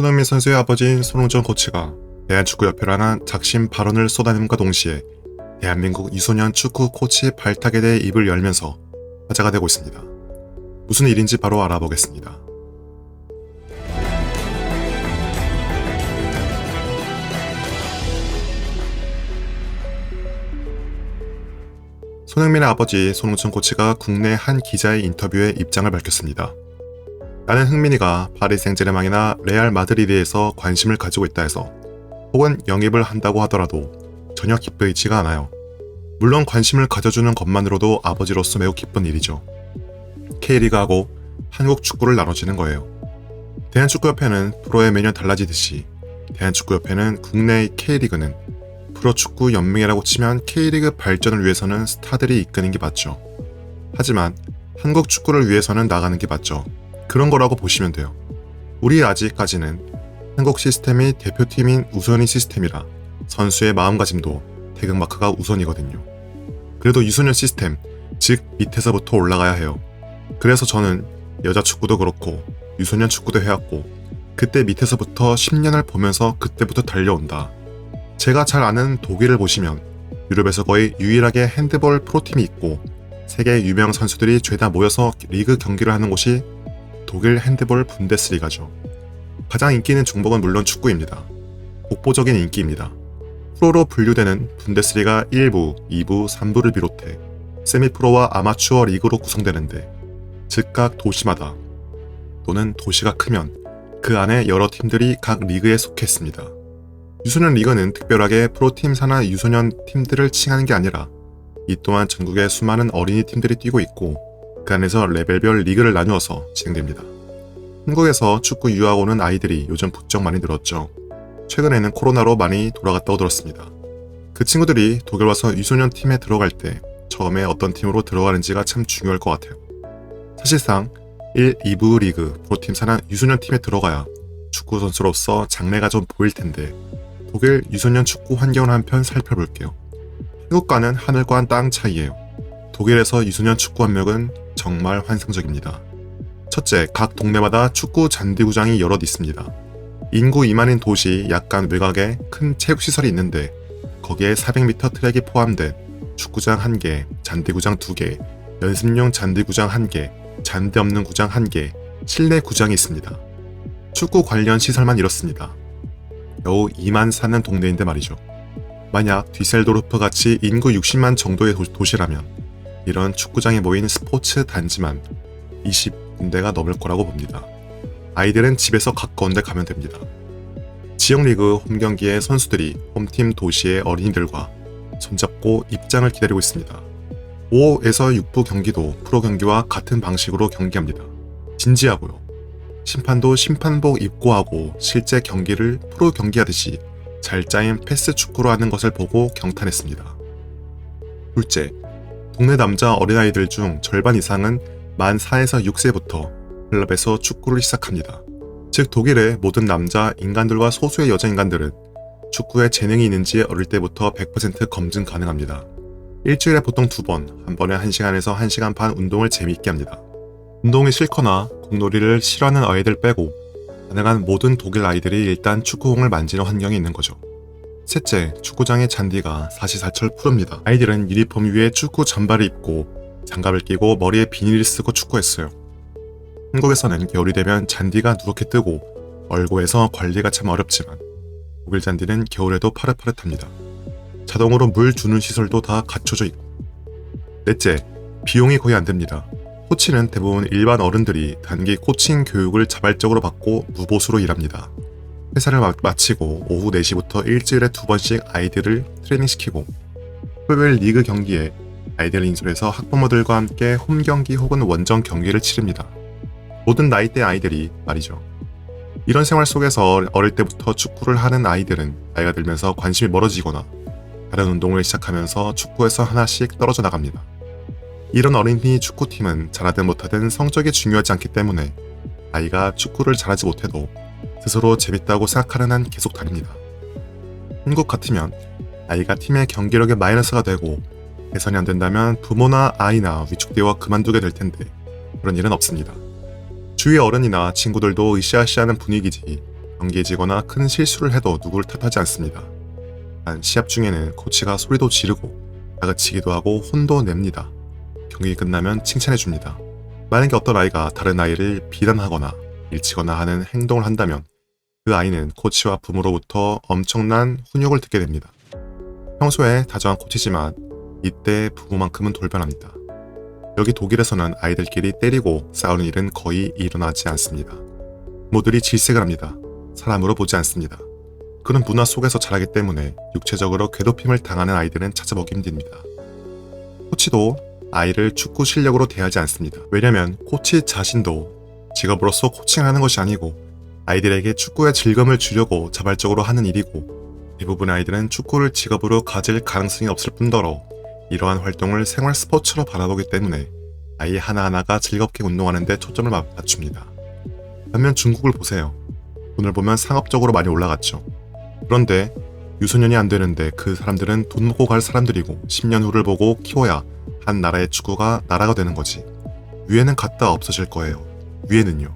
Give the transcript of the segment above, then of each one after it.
손흥민 선수의 아버지인 손흥정 코치가 대한축구협회라는 작심 발언을 쏟아냄과 동시에 대한민국 유소년 축구 코치 발탁에 대해 입을 열면서 화제가 되고 있습니다. 무슨 일인지 바로 알아보겠습니다. 손흥민의 아버지 손흥정 코치가 국내 한 기자의 인터뷰에 입장을 밝혔습니다. 나는 흥민이가 파리 생제르맹이나 레알 마드리드에서 관심을 가지고 있다 해서 혹은 영입을 한다고 하더라도 전혀 기쁘지가 않아요. 물론 관심을 가져주는 것만으로도 아버지로서 매우 기쁜 일이죠. K리그하고 한국 축구를 나눠지는 거예요. 대한축구협회는 프로에 매년 달라지듯이 대한축구협회는 국내의 K리그는 프로축구 연맹이라고 치면 K리그 발전을 위해서는 스타들이 이끄는 게 맞죠. 하지만 한국 축구를 위해서는 나가는 게 맞죠. 그런 거라고 보시면 돼요. 우리 아직까지는 한국 시스템이 대표팀인 우선인 시스템이라 선수의 마음가짐도 태극마크가 우선이거든요. 그래도 유소년 시스템, 즉 밑에서부터 올라가야 해요. 그래서 저는 여자 축구도 그렇고 유소년 축구도 해왔고 그때 밑에서부터 10년을 보면서 그때부터 달려온다. 제가 잘 아는 독일을 보시면 유럽에서 거의 유일하게 핸드볼 프로팀이 있고 세계 유명 선수들이 죄다 모여서 리그 경기를 하는 곳이 독일 핸드볼 분데스리가죠. 가장 인기 있는 종목은 물론 축구입니다. 독보적인 인기입니다. 프로로 분류되는 분데스리가 1부, 2부, 3부를 비롯해 세미프로와 아마추어 리그로 구성되는데 즉각 도시마다 또는 도시가 크면 그 안에 여러 팀들이 각 리그에 속해 있습니다. 유소년 리그는 특별하게 프로팀 산하 유소년 팀들을 칭하는 게 아니라 이 또한 전국에 수많은 어린이 팀들이 뛰고 있고 그 안에서 레벨별 리그를 나누어서 진행됩니다. 한국에서 축구 유학 오는 아이들이 요즘 부쩍 많이 늘었죠. 최근에는 코로나로 많이 돌아갔다고 들었습니다. 그 친구들이 독일 와서 유소년 팀에 들어갈 때 처음에 어떤 팀으로 들어가는지가 참 중요할 것 같아요. 사실상 1, 2부 리그 프로팀 산하 유소년 팀에 들어가야 축구 선수로서 장래가 좀 보일 텐데 독일 유소년 축구 환경을 한편 살펴볼게요. 한국과는 하늘과 땅 차이예요. 독일에서 유소년 축구 환경은 정말 환상적입니다. 첫째, 각 동네마다 축구 잔디구장이 여럿 있습니다. 인구 2만인 도시 약간 외곽에 큰 체육시설이 있는데 거기에 400m 트랙이 포함된 축구장 1개, 잔디구장 2개, 연습용 잔디구장 1개, 잔디 없는 구장 1개, 실내 구장이 있습니다. 축구 관련 시설만 이렇습니다. 겨우 2만 사는 동네인데 말이죠. 만약 뒤셀도르프 같이 인구 60만 정도의 도시라면 이런 축구장에 모인 스포츠 단지만 20군데가 넘을 거라고 봅니다. 아이들은 집에서 가까운 데 가면 됩니다. 지역리그 홈경기에 선수들이 홈팀 도시의 어린이들과 손잡고 입장을 기다리고 있습니다. 5에서 6부 경기도 프로 경기와 같은 방식으로 경기합니다. 진지하고요. 심판도 심판복 입고 하고 실제 경기를 프로 경기하듯이 잘 짜인 패스 축구로 하는 것을 보고 경탄했습니다. 둘째, 동네 남자 어린아이들 중 절반 이상은 만 4에서 6세부터 클럽에서 축구를 시작합니다. 즉 독일의 모든 남자 인간들과 소수의 여자 인간들은 축구에 재능이 있는지 어릴 때부터 100% 검증 가능합니다. 일주일에 보통 2번, 한 번에 1시간에서 1시간 반 운동을 재미있게 합니다. 운동이 싫거나 공놀이를 싫어하는 아이들 빼고 가능한 모든 독일 아이들이 일단 축구공을 만지는 환경이 있는 거죠. 셋째, 축구장의 잔디가 사시사철 푸릅니다. 아이들은 유니폼 위에 축구 잠바를 입고 장갑을 끼고 머리에 비닐을 쓰고 축구했어요. 한국에서는 겨울이 되면 잔디가 누렇게 뜨고 얼고해서 관리가 참 어렵지만 독일 잔디는 겨울에도 파릇파릇합니다. 자동으로 물 주는 시설도 다 갖춰져 있고. 넷째, 비용이 거의 안 듭니다. 코치는 대부분 일반 어른들이 단기 코칭 교육을 자발적으로 받고 무보수로 일합니다. 회사를 마치고 오후 4시부터 일주일에 2번씩 아이들을 트레이닝시키고 토요일 리그 경기에 아이들을 인솔해서 학부모들과 함께 홈경기 혹은 원정 경기를 치릅니다. 모든 나이대 아이들이 말이죠. 이런 생활 속에서 어릴 때부터 축구를 하는 아이들은 나이가 들면서 관심이 멀어지거나 다른 운동을 시작하면서 축구에서 하나씩 떨어져 나갑니다. 이런 어린이 축구팀은 잘하든 못하든 성적이 중요하지 않기 때문에 아이가 축구를 잘하지 못해도 스스로 재밌다고 생각하는 한 계속 다닙니다. 한국 같으면 아이가 팀의 경기력에 마이너스가 되고 개선이 안 된다면 부모나 아이나 위축되어 그만두게 될 텐데 그런 일은 없습니다. 주위 어른이나 친구들도 으쌰으쌰하는 분위기지 경기에 지거나 큰 실수를 해도 누구를 탓하지 않습니다. 단 시합 중에는 코치가 소리도 지르고 다그치기도 하고 혼도 냅니다. 경기 끝나면 칭찬해줍니다. 만약에 어떤 아이가 다른 아이를 비난하거나 일치거나 하는 행동을 한다면 그 아이는 코치와 부모로부터 엄청난 훈육을 듣게 됩니다. 평소에 다정한 코치지만 이때 부모만큼은 돌변합니다. 여기 독일에서는 아이들끼리 때리고 싸우는 일은 거의 일어나지 않습니다. 모두들이 질색을 합니다. 사람으로 보지 않습니다. 그런 문화 속에서 자라기 때문에 육체적으로 괴롭힘을 당하는 아이들은 찾아보기 힘듭니다. 코치도 아이를 축구 실력으로 대하지 않습니다. 왜냐면 코치 자신도 직업으로서 코칭하는 것이 아니고 아이들에게 축구의 즐거움을 주려고 자발적으로 하는 일이고 대부분의 아이들은 축구를 직업으로 가질 가능성이 없을 뿐더러 이러한 활동을 생활 스포츠로 바라보기 때문에 아이 하나하나가 즐겁게 운동하는 데 초점을 맞춥니다. 반면 중국을 보세요. 돈을 보면 상업적으로 많이 올라갔죠. 그런데 유소년이 안 되는데 그 사람들은 돈 먹고 갈 사람들이고 10년 후를 보고 키워야 한 나라의 축구가 나라가 되는 거지. 위에는 갔다 없어질 거예요. 위에는요.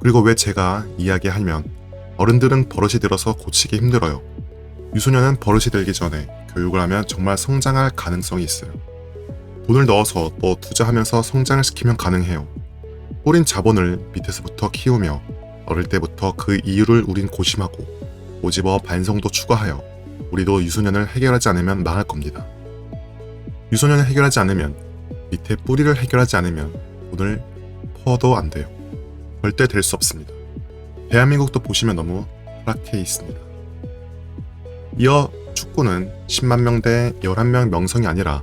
그리고 왜 제가 이야기하면 어른들은 버릇이 들어서 고치기 힘들어요. 유소년은 버릇이 들기 전에 교육을 하면 정말 성장할 가능성이 있어요. 돈을 넣어서 또 투자하면서 성장을 시키면 가능해요. 뿌린 자본을 밑에서부터 키우며 어릴 때부터 그 이유를 우린 고심하고 꼬집어 반성도 추가하여 우리도 유소년을 해결하지 않으면 망할 겁니다. 유소년을 해결하지 않으면 밑에 뿌리를 해결하지 않으면 돈을 퍼도 안 돼요. 절대 될 수 없습니다. 대한민국도 보시면 너무 타락해 있습니다. 이어 축구는 10만 명 대 11명 명성이 아니라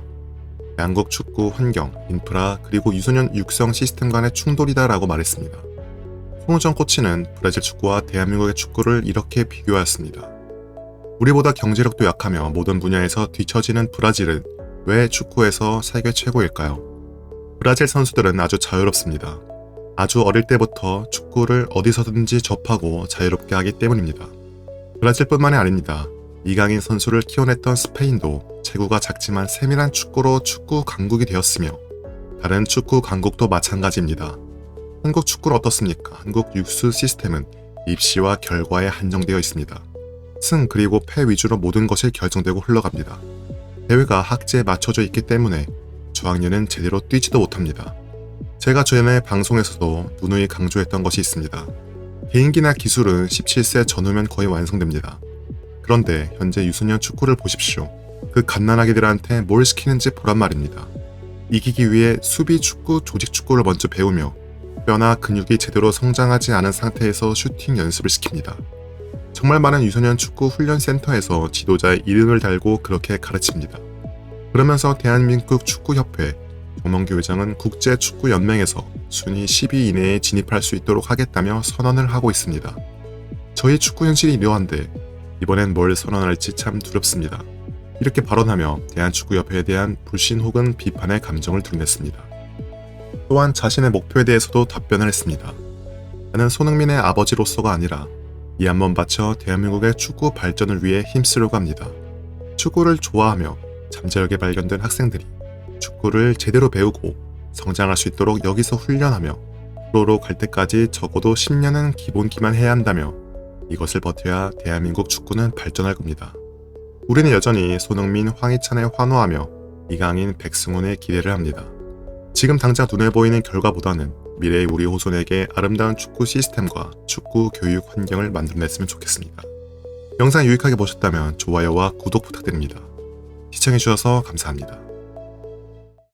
대한민국 축구 환경, 인프라 그리고 유소년 육성 시스템 간의 충돌이다라고 말했습니다. 송우정 코치는 브라질 축구와 대한민국의 축구를 이렇게 비교하였습니다. 우리보다 경제력도 약하며 모든 분야에서 뒤처지는 브라질은 왜 축구에서 세계 최고일까요? 브라질 선수들은 아주 자유롭습니다. 아주 어릴 때부터 축구를 어디서든지 접하고 자유롭게 하기 때문입니다. 브라질뿐만이 아닙니다. 이강인 선수를 키워냈던 스페인도 체구가 작지만 세밀한 축구로 축구 강국이 되었으며 다른 축구 강국도 마찬가지입니다. 한국 축구는 어떻습니까? 한국 육수 시스템은 입시와 결과에 한정되어 있습니다. 승 그리고 패 위주로 모든 것이 결정되고 흘러갑니다. 대회가 학제에 맞춰져 있기 때문에 저학년은 제대로 뛰지도 못합니다. 제가 전에 방송에서도 누누이 강조했던 것이 있습니다. 개인기나 기술은 17세 전후면 거의 완성됩니다. 그런데 현재 유소년 축구를 보십시오. 그 갓난아기들한테 뭘 시키는지 보란 말입니다. 이기기 위해 수비 축구, 조직 축구를 먼저 배우며 뼈나 근육이 제대로 성장하지 않은 상태에서 슈팅 연습을 시킵니다. 정말 많은 유소년 축구 훈련센터에서 지도자의 이름을 달고 그렇게 가르칩니다. 그러면서 대한민국 축구협회 정몽규 회장은 국제축구연맹에서 순위 10위 이내에 진입할 수 있도록 하겠다며 선언을 하고 있습니다. 저희 축구 현실이 이러한데 이번엔 뭘 선언할지 참 두렵습니다. 이렇게 발언하며 대한축구협회에 대한 불신 혹은 비판의 감정을 드러냈습니다. 또한 자신의 목표에 대해서도 답변을 했습니다. 나는 손흥민의 아버지로서가 아니라 이 한 번 바쳐 대한민국의 축구 발전을 위해 힘쓰려고 합니다. 축구를 좋아하며 잠재력에 발견된 학생들이 축구를 제대로 배우고 성장할 수 있도록 여기서 훈련하며 프로로 갈 때까지 적어도 10년은 기본기만 해야 한다며 이것을 버텨야 대한민국 축구는 발전할 겁니다. 우리는 여전히 손흥민, 황희찬에 환호하며 이강인, 백승훈에 기대를 합니다. 지금 당장 눈에 보이는 결과보다는 미래의 우리 후손에게 아름다운 축구 시스템과 축구 교육 환경을 만들어냈으면 좋겠습니다. 영상 유익하게 보셨다면 좋아요와 구독 부탁드립니다. 시청해주셔서 감사합니다.